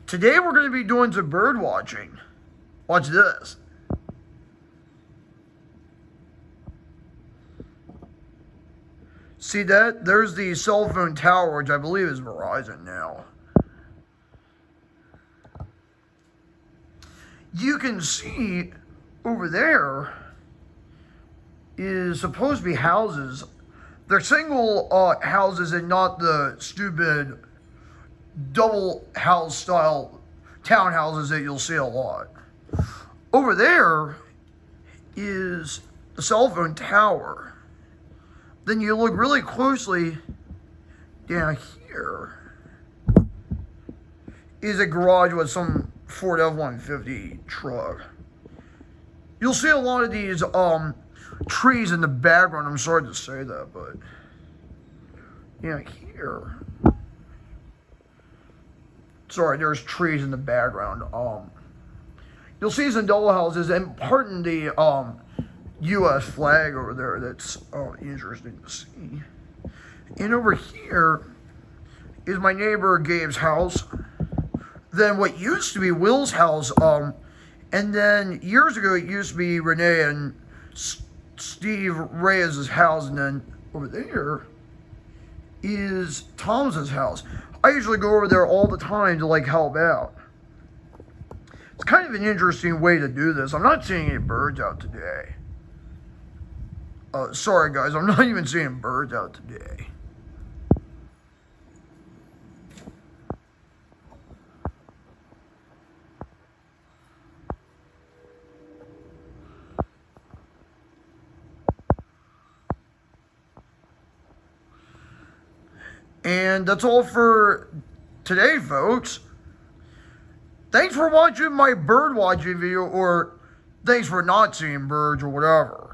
Today we're going to be doing some bird watching. Watch this. See that? There's the cell phone tower, which I believe is Verizon now. You can see over there is supposed to be houses. They're single houses and not the stupid double house style townhouses that you'll see a lot. Over there is the cell phone tower. Then you look really closely down here is a garage with some Ford F-150 truck. You'll see a lot of these trees in the background. I'm sorry to say that, but yeah, here. Sorry, there's trees in the background. You'll see some double houses, and pardon the U.S. flag over there. That's interesting to see. And over here is my neighbor Gabe's house. Then what used to be Will's house, and then years ago it used to be Renee and Steve Reyes' house, and then over there is Tom's house. I usually go over there all the time to like help out. It's kind of an interesting way to do this. I'm not seeing any birds out today. Sorry guys, I'm not even seeing birds out today. And that's all for today, folks. Thanks for watching my bird watching video, or thanks for not seeing birds or whatever.